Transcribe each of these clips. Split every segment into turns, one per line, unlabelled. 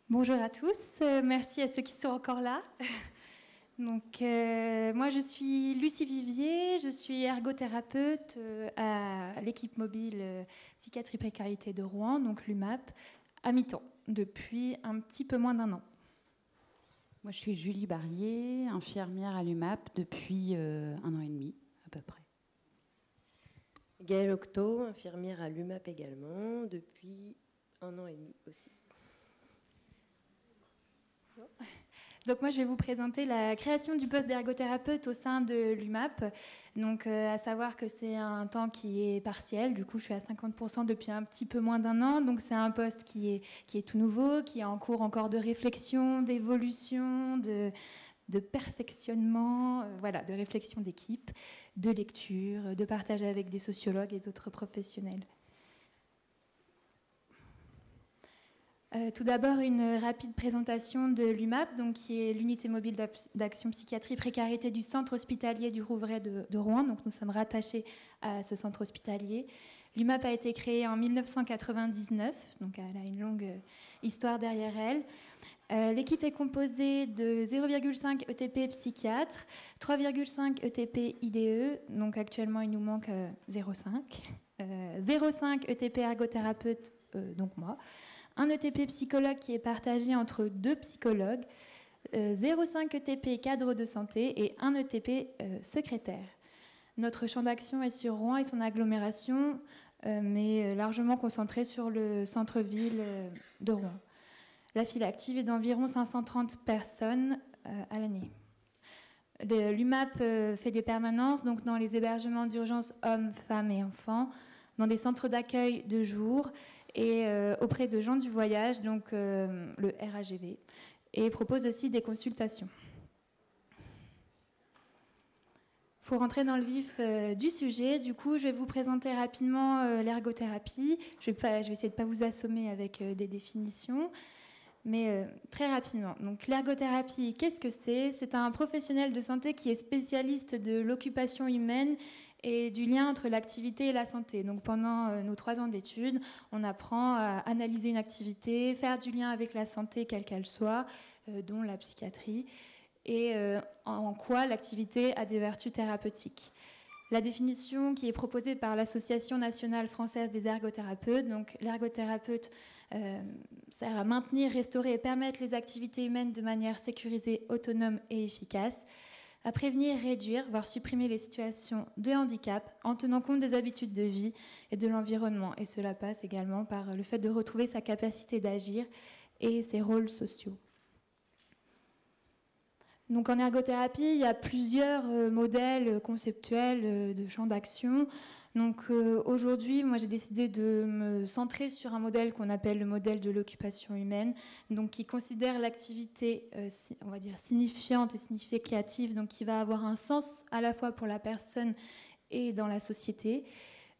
Bonjour à tous, merci à ceux qui sont encore là. Donc, moi je suis Lucie Vivier, je suis ergothérapeute à l'équipe mobile psychiatrie précarité de Rouen, donc l'UMAP, à mi-temps, depuis un petit peu moins d'1 an.
Moi je suis Julie Barrier, infirmière à l'UMAP depuis 1 an et demi à peu près.
Gaëlle Octo, infirmière à l'UMAP également, depuis 1 an et demi aussi.
Donc moi je vais vous présenter la création du poste d'ergothérapeute au sein de l'UMAP. Donc à savoir que c'est un temps qui est partiel, du coup je suis à 50% depuis un petit peu moins d'1 an, donc c'est un poste qui est tout nouveau, qui est en cours encore de réflexion, d'évolution, de perfectionnement, voilà, de réflexion d'équipe, de lecture, de partage avec des sociologues et d'autres professionnels. Tout d'abord, une rapide présentation de l'UMAP, donc, qui est l'unité mobile d'action psychiatrie précarité du centre hospitalier du Rouvray de Rouen. Donc, nous sommes rattachés à ce centre hospitalier. L'UMAP a été créée en 1999, donc elle a une longue histoire derrière elle. L'équipe est composée de 0,5 ETP psychiatre, 3,5 ETP IDE, donc actuellement il nous manque 0,5, 0,5 ETP ergothérapeute, donc moi, un ETP psychologue qui est partagé entre 2 psychologues, 0,5 ETP cadre de santé et 1 ETP secrétaire. Notre champ d'action est sur Rouen et son agglomération, mais largement concentré sur le centre-ville de Rouen. La file active est d'environ 530 personnes à l'année. L'UMAP fait des permanences donc dans les hébergements d'urgence hommes, femmes et enfants, dans des centres d'accueil de jour et auprès de gens du voyage, donc le RAGV, et propose aussi des consultations. Pour rentrer dans le vif du sujet, du coup, je vais vous présenter rapidement l'ergothérapie. Je vais essayer de ne pas vous assommer avec des définitions, mais très rapidement. Donc, l'ergothérapie, qu'est-ce que c'est ? C'est un professionnel de santé qui est spécialiste de l'occupation humaine et du lien entre l'activité et la santé. Donc pendant nos 3 ans d'études, on apprend à analyser une activité, faire du lien avec la santé, quelle qu'elle soit, dont la psychiatrie, et en quoi l'activité a des vertus thérapeutiques. La définition qui est proposée par l'Association nationale française des ergothérapeutes, donc l'ergothérapeute sert à maintenir, restaurer et permettre les activités humaines de manière sécurisée, autonome et efficace, à prévenir, réduire, voire supprimer les situations de handicap en tenant compte des habitudes de vie et de l'environnement. Et cela passe également par le fait de retrouver sa capacité d'agir et ses rôles sociaux. Donc en ergothérapie, il y a plusieurs modèles conceptuels de champ d'action. Donc aujourd'hui, moi j'ai décidé de me centrer sur un modèle qu'on appelle le modèle de l'occupation humaine, donc qui considère l'activité, on va dire signifiante et significative, donc qui va avoir un sens à la fois pour la personne et dans la société,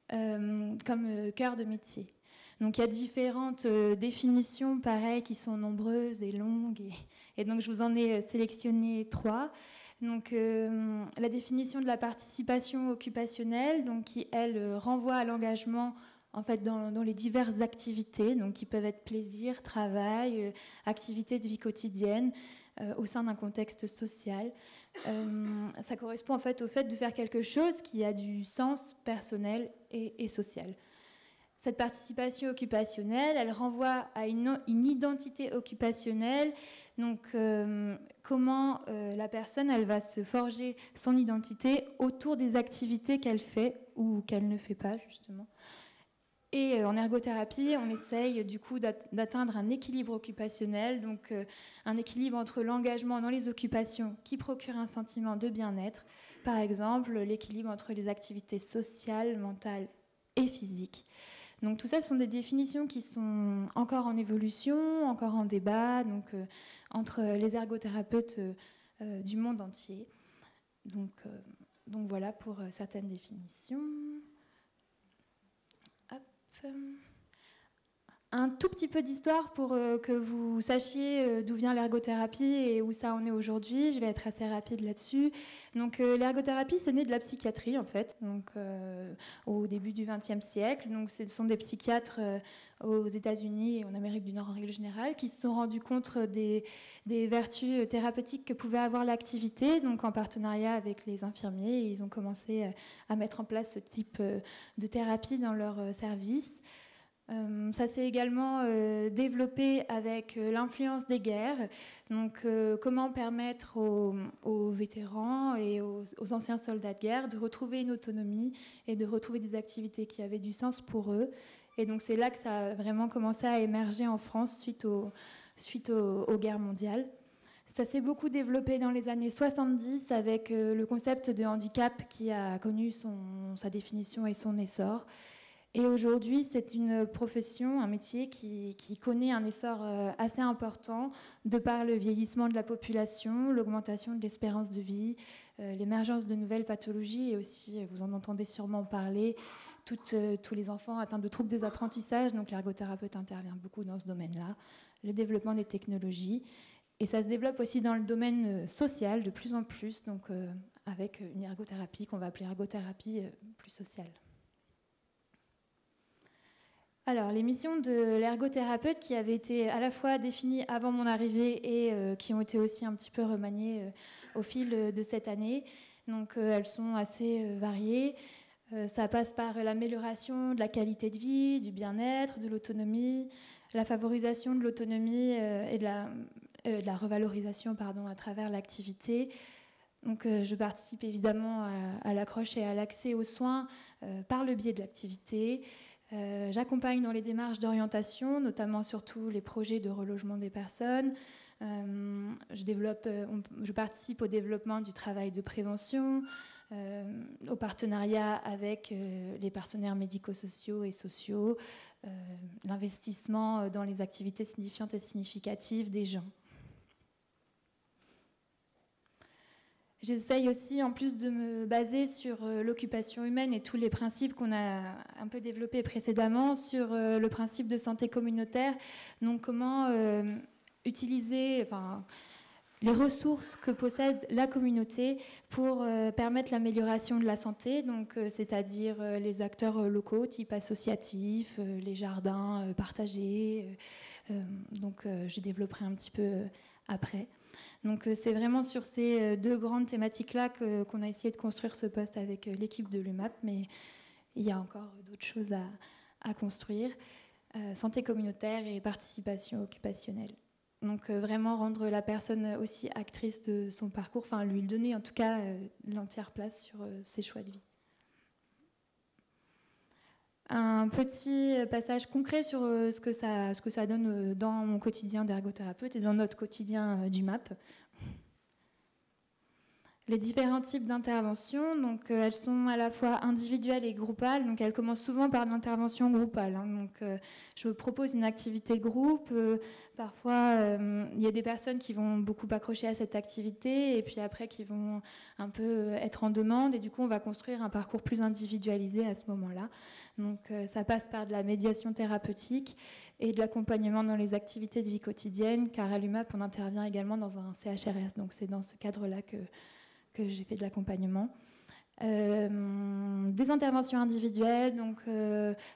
comme cœur de métier. Donc il y a différentes définitions, pareil, qui sont nombreuses et longues, et donc je vous en ai sélectionné 3. Donc la définition de la participation occupationnelle, donc qui elle renvoie à l'engagement en fait dans les diverses activités, donc qui peuvent être plaisir, travail, activités de vie quotidienne au sein d'un contexte social. Ça correspond en fait au fait de faire quelque chose qui a du sens personnel et social. Cette participation occupationnelle, elle renvoie à une identité occupationnelle. Donc, comment la personne, elle va se forger son identité autour des activités qu'elle fait ou qu'elle ne fait pas, justement. Et en ergothérapie, on essaye du coup d'atteindre un équilibre occupationnel, donc un équilibre entre l'engagement dans les occupations qui procure un sentiment de bien-être, par exemple l'équilibre entre les activités sociales, mentales et physiques. Donc tout ça, ce sont des définitions qui sont encore en évolution, encore en débat, donc, entre les ergothérapeutes du monde entier. Donc voilà pour certaines définitions. Hop. un tout petit peu d'histoire pour que vous sachiez d'où vient l'ergothérapie et où ça en est aujourd'hui. Je vais être assez rapide là-dessus. Donc, l'ergothérapie, c'est né de la psychiatrie, en fait, donc, au début du XXe siècle. Donc, ce sont des psychiatres aux États-Unis et en Amérique du Nord en règle générale qui se sont rendus compte des vertus thérapeutiques que pouvait avoir l'activité, donc en partenariat avec les infirmiers. Et ils ont commencé à mettre en place ce type de thérapie dans leur service. Ça s'est également développé avec l'influence des guerres. Donc, comment permettre aux vétérans et aux anciens soldats de guerre de retrouver une autonomie et de retrouver des activités qui avaient du sens pour eux. Et donc, c'est là que ça a vraiment commencé à émerger en France suite aux guerres mondiales. Ça s'est beaucoup développé dans les années 70 avec le concept de handicap qui a connu sa définition et son essor. Et aujourd'hui, c'est une profession, un métier qui connaît un essor assez important de par le vieillissement de la population, l'augmentation de l'espérance de vie, l'émergence de nouvelles pathologies et aussi, vous en entendez sûrement parler, tous les enfants atteints de troubles des apprentissages. Donc l'ergothérapeute intervient beaucoup dans ce domaine-là, le développement des technologies. Et ça se développe aussi dans le domaine social de plus en plus, donc avec une ergothérapie qu'on va appeler ergothérapie plus sociale. Alors, les missions de l'ergothérapeute qui avaient été à la fois définies avant mon arrivée et qui ont été aussi un petit peu remaniées au fil de cette année. Donc, elles sont assez variées. Ça passe par l'amélioration de la qualité de vie, du bien-être, de l'autonomie, la favorisation de l'autonomie et de la revalorisation à travers l'activité. Donc, je participe évidemment à l'accroche et à l'accès aux soins par le biais de l'activité. J'accompagne dans les démarches d'orientation, notamment sur tous les projets de relogement des personnes. Je participe au développement du travail de prévention, au partenariat avec les partenaires médico-sociaux et sociaux, l'investissement dans les activités signifiantes et significatives des gens. J'essaye aussi, en plus de me baser sur l'occupation humaine et tous les principes qu'on a un peu développés précédemment, sur le principe de santé communautaire. Donc, comment utiliser les ressources que possède la communauté pour permettre l'amélioration de la santé, donc, c'est-à-dire les acteurs locaux, type associatifs, les jardins partagés. Donc, je développerai un petit peu après. Donc c'est vraiment sur ces deux grandes thématiques-là qu'on a essayé de construire ce poste avec l'équipe de l'UMAP, mais il y a encore d'autres choses à construire. Santé communautaire et participation occupationnelle. Donc vraiment rendre la personne aussi actrice de son parcours, enfin lui donner en tout cas l'entière place sur ses choix de vie. Un petit passage concret sur ce que ça donne dans mon quotidien d'ergothérapeute et dans notre quotidien d'UMAP. Les différents types d'interventions, donc elles sont à la fois individuelles et groupales. Donc elles commencent souvent par l'intervention groupale. Donc je propose une activité groupe. Parfois il y a des personnes qui vont beaucoup accrocher à cette activité et puis après qui vont un peu être en demande et du coup on va construire un parcours plus individualisé à ce moment-là. Donc ça passe par de la médiation thérapeutique et de l'accompagnement dans les activités de vie quotidienne, car à l'UMAP on intervient également dans un CHRS. Donc c'est dans ce cadre-là que j'ai fait de l'accompagnement. Des interventions individuelles, donc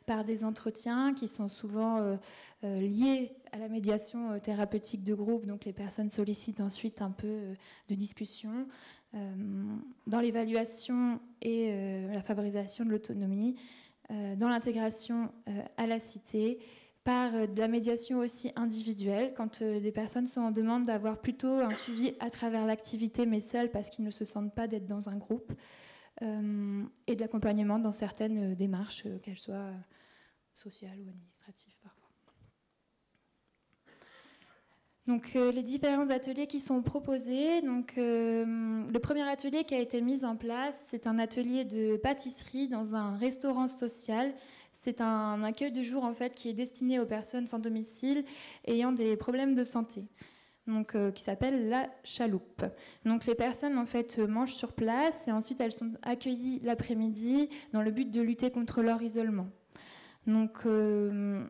par des entretiens qui sont souvent liés à la médiation thérapeutique de groupe, donc les personnes sollicitent ensuite un peu de discussion. Dans l'évaluation et la favorisation de l'autonomie, dans l'intégration à la cité, par de la médiation aussi individuelle, quand des personnes sont en demande d'avoir plutôt un suivi à travers l'activité, mais seules parce qu'ils ne se sentent pas d'être dans un groupe, et de l'accompagnement dans certaines démarches, qu'elles soient sociales ou administratives parfois. Donc, les différents ateliers qui sont proposés. Donc, le premier atelier qui a été mis en place, c'est un atelier de pâtisserie dans un restaurant social. C'est un accueil de jour en fait, qui est destiné aux personnes sans domicile ayant des problèmes de santé. Donc, qui s'appelle la chaloupe. Donc les personnes en fait mangent sur place et ensuite elles sont accueillies l'après-midi dans le but de lutter contre leur isolement. Donc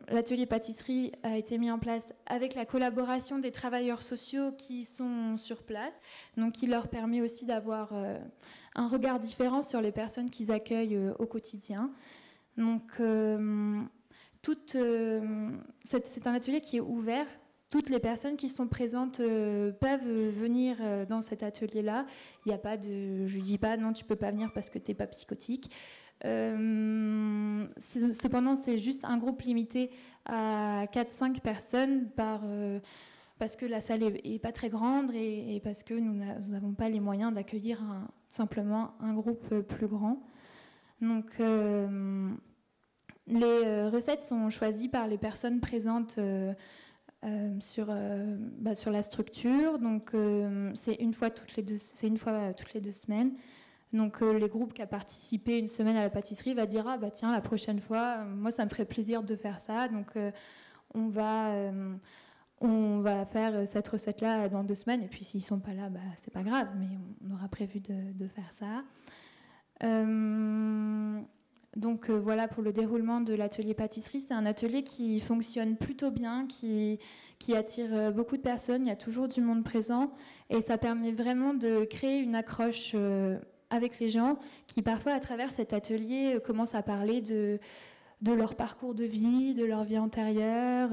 l'atelier pâtisserie a été mis en place avec la collaboration des travailleurs sociaux qui sont sur place, donc qui leur permet aussi d'avoir un regard différent sur les personnes qu'ils accueillent au quotidien. Donc c'est un atelier qui est ouvert. Toutes les personnes qui sont présentes peuvent venir dans cet atelier-là. Il n'y a pas de... Je ne dis pas non, tu ne peux pas venir parce que tu n'es pas psychotique. Cependant, c'est juste un groupe limité à 4-5 personnes parce que la salle n'est pas très grande et parce que nous n'avons pas les moyens d'accueillir simplement un groupe plus grand. Donc, les recettes sont choisies par les personnes présentes sur la structure. Donc, c'est une fois toutes les 2 semaines. Donc les groupes qui ont participé une semaine à la pâtisserie va dire tiens, la prochaine fois, moi ça me ferait plaisir de faire ça, donc on va faire cette recette-là dans 2 semaines, et puis s'ils sont pas là, c'est pas grave, mais on aura prévu de faire ça. Donc voilà pour le déroulement de l'atelier pâtisserie. C'est un atelier qui fonctionne plutôt bien, qui attire beaucoup de personnes, il y a toujours du monde présent, et ça permet vraiment de créer une accroche avec les gens qui parfois à travers cet atelier commencent à parler de leur parcours de vie, de leur vie antérieure,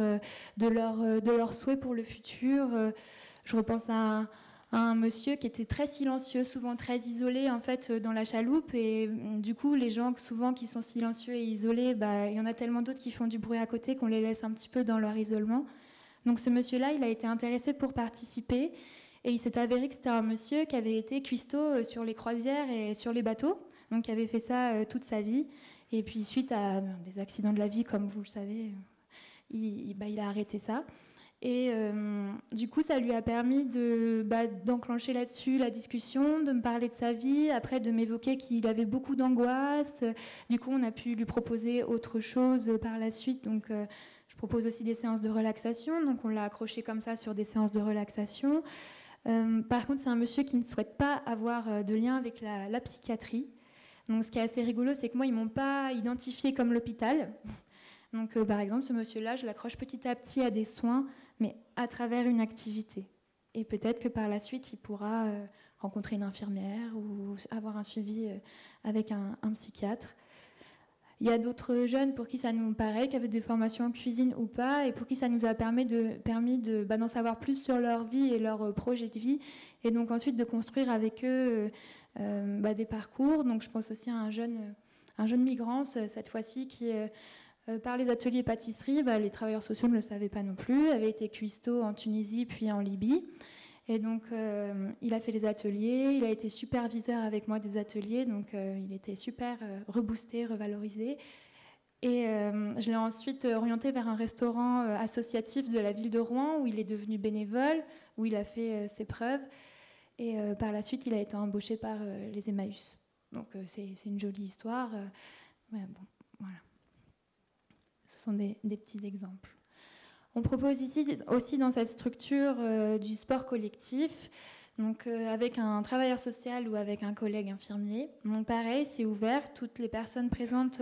de leurs souhaits pour le futur. Je repense à un monsieur qui était très silencieux, souvent très isolé en fait dans la chaloupe, et du coup les gens souvent qui sont silencieux et isolés, il y en a tellement d'autres qui font du bruit à côté qu'on les laisse un petit peu dans leur isolement. Donc ce monsieur-là, il a été intéressé pour participer. Et il s'est avéré que c'était un monsieur qui avait été cuistot sur les croisières et sur les bateaux, donc qui avait fait ça toute sa vie. Et puis suite à des accidents de la vie, comme vous le savez, il a arrêté ça. Et du coup, ça lui a permis d'enclencher là-dessus la discussion, de me parler de sa vie, après de m'évoquer qu'il avait beaucoup d'angoisse. Du coup, on a pu lui proposer autre chose par la suite. Donc, je propose aussi des séances de relaxation. Donc, on l'a accroché comme ça sur des séances de relaxation. Par contre, c'est un monsieur qui ne souhaite pas avoir de lien avec la psychiatrie. Donc, ce qui est assez rigolo, c'est que moi, ils ne m'ont pas identifié comme l'hôpital. Donc, par exemple, ce monsieur-là, je l'accroche petit à petit à des soins, mais à travers une activité. Et peut-être que par la suite, il pourra rencontrer une infirmière ou avoir un suivi avec un psychiatre. Il y a d'autres jeunes pour qui ça nous paraît, qui avaient des formations en cuisine ou pas, et pour qui ça nous a permis d'en savoir plus sur leur vie et leur projet de vie, et donc ensuite de construire avec eux des parcours. Donc je pense aussi à un jeune migrant, cette fois-ci, qui, par les ateliers pâtisserie, les travailleurs sociaux ne le savaient pas non plus, avait été cuistot en Tunisie puis en Libye. Et donc, il a fait les ateliers, il a été superviseur avec moi des ateliers, donc il était super reboosté, revalorisé. Et je l'ai ensuite orienté vers un restaurant associatif de la ville de Rouen, où il est devenu bénévole, où il a fait ses preuves. Et par la suite, il a été embauché par les Emmaüs. Donc, c'est une jolie histoire. Ouais, bon, voilà. Ce sont des petits exemples. On propose ici aussi dans cette structure du sport collectif, donc avec un travailleur social ou avec un collègue infirmier. Donc pareil, c'est ouvert, toutes les personnes présentes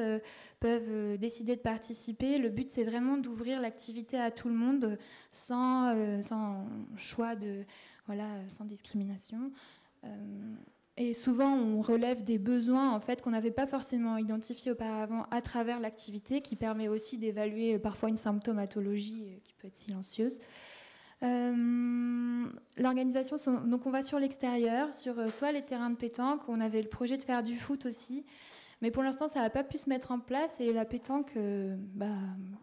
peuvent décider de participer. Le but, c'est vraiment d'ouvrir l'activité à tout le monde sans choix, sans discrimination. Et souvent, on relève des besoins en fait, qu'on n'avait pas forcément identifiés auparavant à travers l'activité, qui permet aussi d'évaluer parfois une symptomatologie qui peut être silencieuse. L'organisation, donc on va sur l'extérieur, sur soit les terrains de pétanque, on avait le projet de faire du foot aussi, mais pour l'instant, ça n'a pas pu se mettre en place, et la pétanque,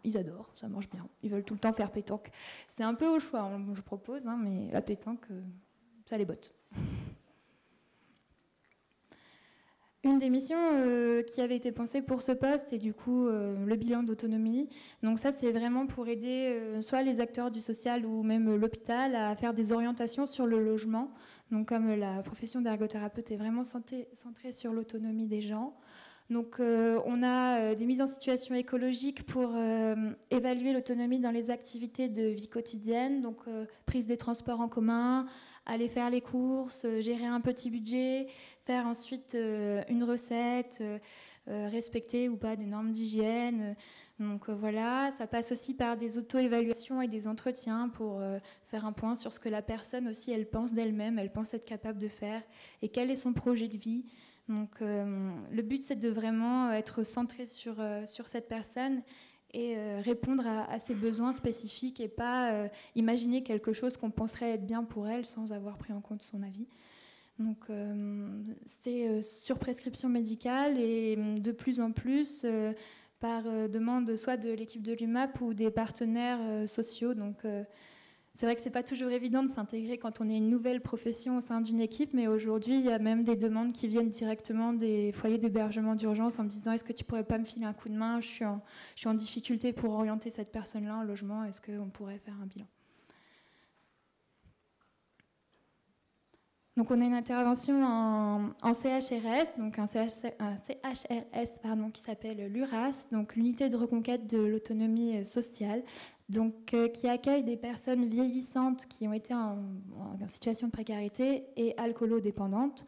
ils adorent, ça marche bien. Ils veulent tout le temps faire pétanque. C'est un peu au choix, je propose, mais la pétanque, ça les botte. Une des missions qui avait été pensée pour ce poste est du coup le bilan d'autonomie. Donc ça, c'est vraiment pour aider soit les acteurs du social ou même l'hôpital à faire des orientations sur le logement. Donc comme la profession d'ergothérapeute est vraiment centrée sur l'autonomie des gens. Donc on a des mises en situation écologique pour évaluer l'autonomie dans les activités de vie quotidienne, donc prise des transports en commun, aller faire les courses, gérer un petit budget, faire ensuite une recette, respecter ou pas des normes d'hygiène. Donc voilà, ça passe aussi par des auto-évaluations et des entretiens pour faire un point sur ce que la personne aussi, elle pense d'elle-même, elle pense être capable de faire et quel est son projet de vie. Donc le but, c'est de vraiment être centré sur cette personne et répondre à ses besoins spécifiques et pas imaginer quelque chose qu'on penserait être bien pour elle sans avoir pris en compte son avis. Donc c'est sur prescription médicale et de plus en plus par demande soit de l'équipe de l'UMAP ou des partenaires sociaux. Donc c'est vrai que c'est pas toujours évident de s'intégrer quand on est une nouvelle profession au sein d'une équipe, mais aujourd'hui il y a même des demandes qui viennent directement des foyers d'hébergement d'urgence en me disant est-ce que tu pourrais pas me filer un coup de main, je suis en difficulté pour orienter cette personne-là en logement, est-ce qu'on pourrait faire un bilan? Donc on a une intervention en CHRS, donc un CHRS qui s'appelle l'URAS, donc l'unité de reconquête de l'autonomie sociale, donc qui accueille des personnes vieillissantes qui ont été en situation de précarité et alcoolodépendantes,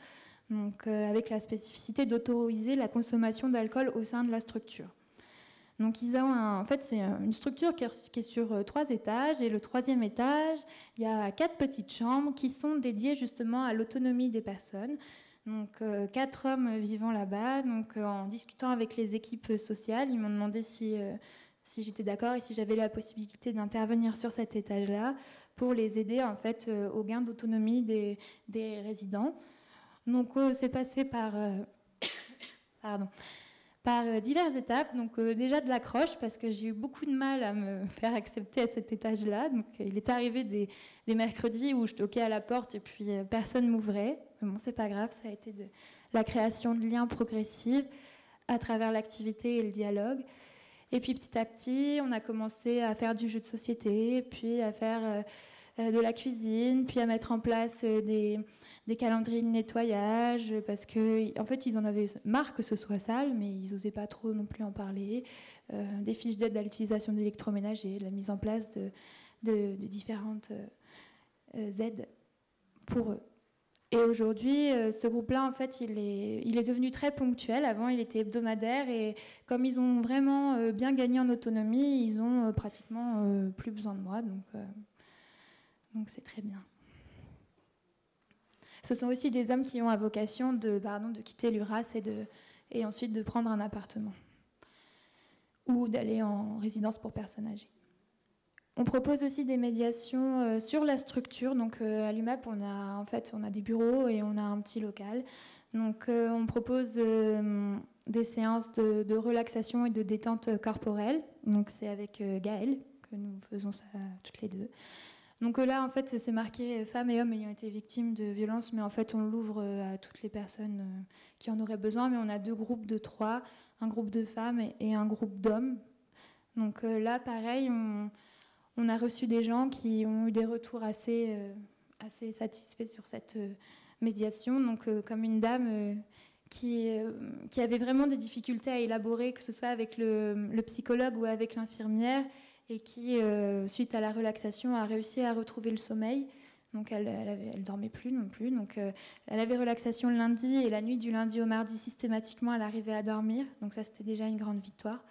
donc avec la spécificité d'autoriser la consommation d'alcool au sein de la structure. Donc ils ont en fait c'est une structure qui est sur 3 étages et le 3e étage, il y a 4 petites chambres qui sont dédiées justement à l'autonomie des personnes. Donc 4 hommes vivant là-bas. Donc en discutant avec les équipes sociales, ils m'ont demandé si j'étais d'accord et si j'avais la possibilité d'intervenir sur cet étage-là pour les aider en fait au gain d'autonomie des résidents. Donc c'est passé par par diverses étapes, donc déjà de l'accroche, parce que j'ai eu beaucoup de mal à me faire accepter à cet étage-là. Donc il est arrivé des mercredis où je toquais à la porte et puis personne m'ouvrait. Mais bon, c'est pas grave, ça a été de la création de liens progressifs à travers l'activité et le dialogue. Et puis petit à petit, on a commencé à faire du jeu de société, puis à faire de la cuisine, puis à mettre en place des calendriers de nettoyage, parce qu'en fait, ils en avaient marre que ce soit sale, mais ils n'osaient pas trop non plus en parler. Des fiches d'aide à l'utilisation d'électroménager, la mise en place de différentes aides pour eux. Et aujourd'hui, ce groupe-là, en fait, il est devenu très ponctuel. Avant, il était hebdomadaire, et comme ils ont vraiment bien gagné en autonomie, ils ont pratiquement plus besoin de moi, donc c'est très bien. Ce sont aussi des hommes qui ont à vocation de quitter l'URAS et ensuite de prendre un appartement ou d'aller en résidence pour personnes âgées. On propose aussi des médiations sur la structure. Donc à l'UMAP, on a des bureaux et on a un petit local. Donc on propose des séances de relaxation et de détente corporelle. Donc c'est avec Gaëlle que nous faisons ça toutes les deux. Donc là, en fait, c'est marqué femmes et hommes ayant été victimes de violences, mais en fait, on l'ouvre à toutes les personnes qui en auraient besoin. Mais on a 2 groupes de 3, un groupe de femmes et un groupe d'hommes. Donc là, pareil, on a reçu des gens qui ont eu des retours assez satisfaits sur cette médiation. Donc comme une dame qui avait vraiment des difficultés à élaborer, que ce soit avec le psychologue ou avec l'infirmière, et qui, suite à la relaxation, a réussi à retrouver le sommeil. Donc elle dormait plus non plus. Donc elle avait relaxation le lundi, et la nuit du lundi au mardi, systématiquement, elle arrivait à dormir. Donc ça, c'était déjà une grande victoire.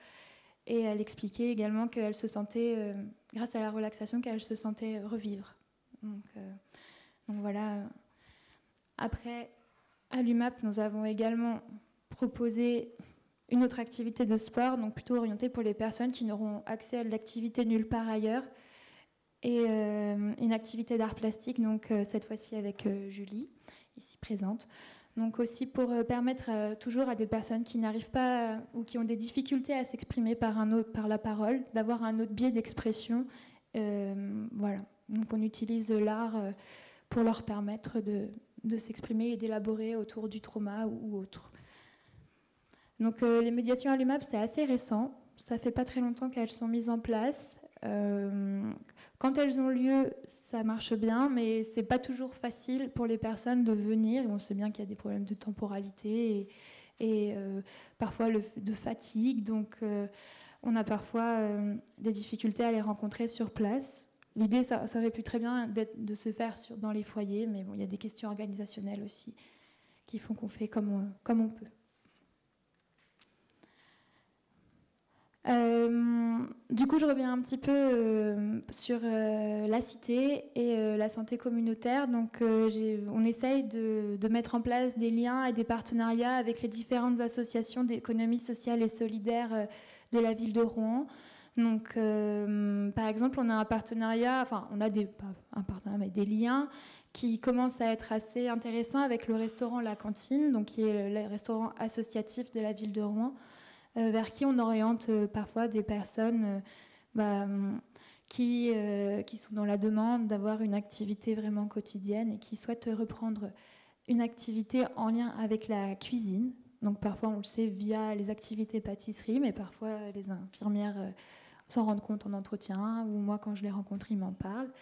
Et elle expliquait également qu'elle se sentait, grâce à la relaxation, qu'elle se sentait revivre. Donc voilà. Après, à l'UMAP, nous avons également proposé une autre activité de sport, donc plutôt orientée pour les personnes qui n'auront accès à l'activité nulle part ailleurs, et une activité d'art plastique, donc cette fois-ci avec Julie, ici présente. Donc aussi pour permettre toujours à des personnes qui n'arrivent pas ou qui ont des difficultés à s'exprimer par la parole, d'avoir un autre biais d'expression. Voilà. Donc on utilise l'art pour leur permettre de s'exprimer et d'élaborer autour du trauma ou autre. Donc les médiations à l'UMAP, c'est assez récent. Ça fait pas très longtemps qu'elles sont mises en place. Quand elles ont lieu, ça marche bien, mais c'est pas toujours facile pour les personnes de venir. On sait bien qu'il y a des problèmes de temporalité et parfois de fatigue. Donc on a parfois des difficultés à les rencontrer sur place. l'idée, ça aurait pu très bien de se faire dans les foyers, mais bon, il y a des questions organisationnelles aussi qui font qu'on fait comme on peut. Du coup, je reviens un petit peu sur la cité et la santé communautaire. Donc, on essaye de mettre en place des liens et des partenariats avec les différentes associations d'économie sociale et solidaire de la ville de Rouen. Donc, par exemple, on a un partenariat, enfin, on a pas un partenariat, mais des liens qui commencent à être assez intéressants avec le restaurant La Cantine, donc qui est le restaurant associatif de la ville de Rouen, vers qui on oriente parfois des personnes qui sont dans la demande d'avoir une activité vraiment quotidienne et qui souhaitent reprendre une activité en lien avec la cuisine. Donc parfois, on le sait via les activités pâtisserie, mais parfois les infirmières s'en rendent compte en entretien, ou moi, quand je les rencontre, ils m'en parlent.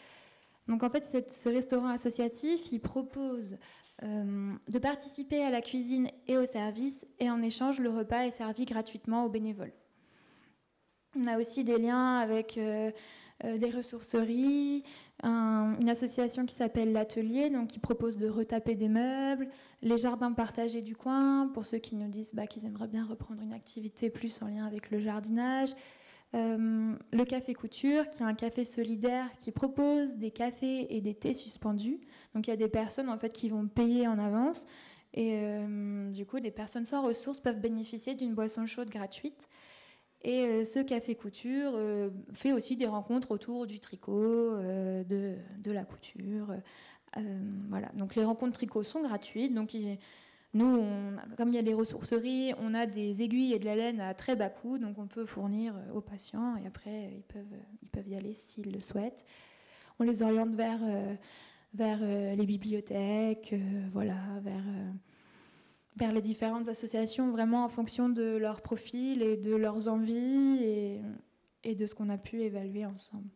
Donc en fait, ce restaurant associatif, il propose de participer à la cuisine et au service, et en échange, le repas est servi gratuitement aux bénévoles. On a aussi des liens avec des ressourceries, une association qui s'appelle l'Atelier, donc qui propose de retaper des meubles, les jardins partagés du coin, pour ceux qui nous disent qu'ils aimeraient bien reprendre une activité plus en lien avec le jardinage. Le Café Couture, qui est un café solidaire qui propose des cafés et des thés suspendus. Donc il y a des personnes en fait qui vont payer en avance et du coup des personnes sans ressources peuvent bénéficier d'une boisson chaude gratuite. Et ce Café Couture fait aussi des rencontres autour du tricot, de la couture. Voilà. Donc les rencontres tricot sont gratuites. Donc nous, comme il y a des ressourceries, on a des aiguilles et de la laine à très bas coût, donc on peut fournir aux patients et après ils peuvent y aller s'ils le souhaitent. On les oriente vers les bibliothèques, voilà, vers les différentes associations, vraiment en fonction de leur profil et de leurs envies et de ce qu'on a pu évaluer ensemble.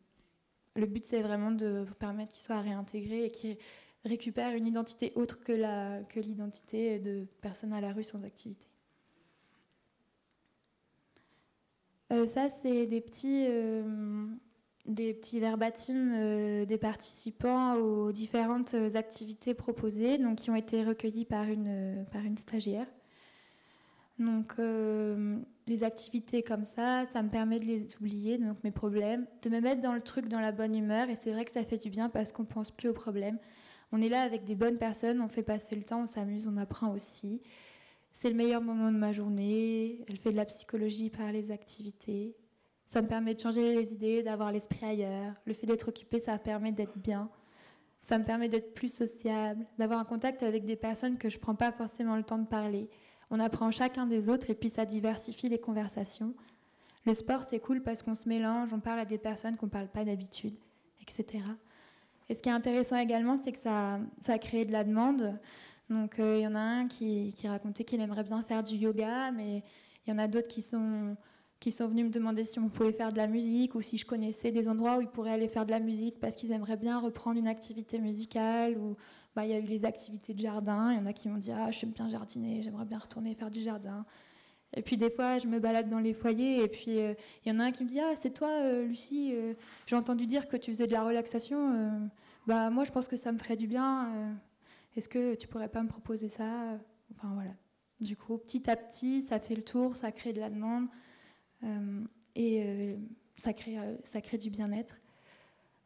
Le but, c'est vraiment de permettre qu'ils soient réintégrés et qu'ils récupèrent une identité autre que l'identité de personnes à la rue sans activité. Ça, c'est des petits verbatims des participants aux différentes activités proposées, donc, qui ont été recueillis par une stagiaire. Donc, les activités comme ça me permet de les oublier, donc mes problèmes, de me mettre dans le truc, dans la bonne humeur, et c'est vrai que ça fait du bien parce qu'on ne pense plus aux problèmes. On est là avec des bonnes personnes, on fait passer le temps, on s'amuse, on apprend aussi. C'est le meilleur moment de ma journée. Elle fait de la psychologie par les activités. Ça me permet de changer les idées, d'avoir l'esprit ailleurs. Le fait d'être occupée, ça permet d'être bien. Ça me permet d'être plus sociable, d'avoir un contact avec des personnes que je ne prends pas forcément le temps de parler. On apprend chacun des autres et puis ça diversifie les conversations. Le sport, c'est cool parce qu'on se mélange, on parle à des personnes qu'on ne parle pas d'habitude, etc. Et ce qui est intéressant également, c'est que ça a créé de la demande. Donc, il y en a un qui racontait qu'il aimerait bien faire du yoga, mais il y en a d'autres qui sont venus me demander si on pouvait faire de la musique ou si je connaissais des endroits où ils pourraient aller faire de la musique parce qu'ils aimeraient bien reprendre une activité musicale. Ou il y a eu les activités de jardin. Il y en a qui m'ont dit « Ah, je sais bien jardiner, j'aimerais bien retourner faire du jardin ». Et puis des fois, je me balade dans les foyers et puis il y en a un qui me dit « Ah, c'est toi, Lucie, j'ai entendu dire que tu faisais de la relaxation. Moi, je pense que ça me ferait du bien. Est-ce que tu pourrais pas me proposer ça ?» Enfin voilà. Du coup, petit à petit, ça fait le tour, ça crée de la demande et ça crée du bien-être.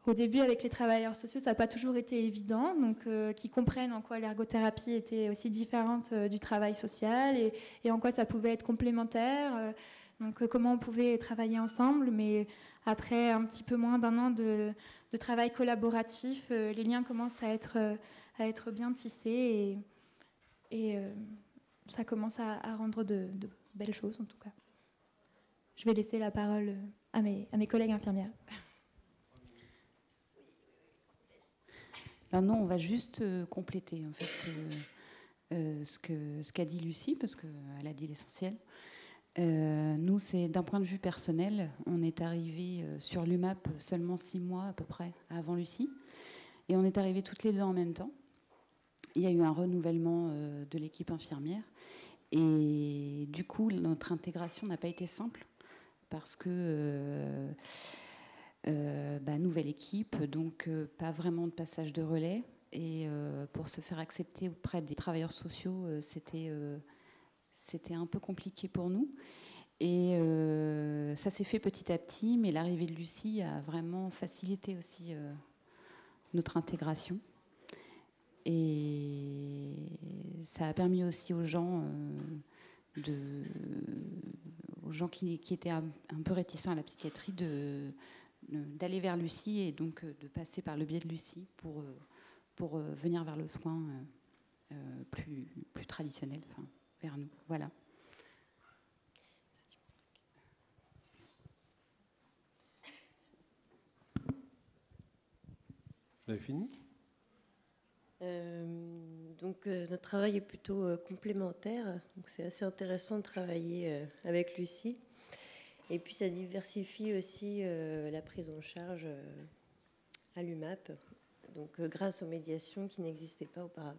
Au début, avec les travailleurs sociaux, ça n'a pas toujours été évident, donc qu'ils comprennent en quoi l'ergothérapie était aussi différente du travail social et en quoi ça pouvait être complémentaire, donc comment on pouvait travailler ensemble. Mais après un petit peu moins d'un an de travail collaboratif, les liens commencent à être bien tissés et ça commence à rendre de belles choses en tout cas. Je vais laisser la parole à mes collègues infirmières.
Alors non, on va juste compléter en fait ce qu'a dit Lucie, parce qu'elle a dit l'essentiel. Nous, c'est d'un point de vue personnel, on est arrivé sur l'UMAP seulement 6 mois à peu près avant Lucie, et on est arrivés toutes les deux en même temps. Il y a eu un renouvellement de l'équipe infirmière, et du coup, notre intégration n'a pas été simple, parce que Nouvelle équipe, donc pas vraiment de passage de relais. Et pour se faire accepter auprès des travailleurs sociaux, c'était un peu compliqué pour nous. Et ça s'est fait petit à petit, mais l'arrivée de Lucie a vraiment facilité aussi notre intégration. Et ça a permis aussi aux gens, qui étaient un peu réticents à la psychiatrie d'aller vers Lucie et donc de passer par le biais de Lucie pour venir vers le soin plus traditionnel, enfin, vers nous. Voilà.
Vous avez fini ?
Notre travail est plutôt complémentaire. Donc c'est assez intéressant de travailler avec Lucie. Et puis ça diversifie aussi la prise en charge à l'UMAP, donc grâce aux médiations qui n'existaient pas auparavant.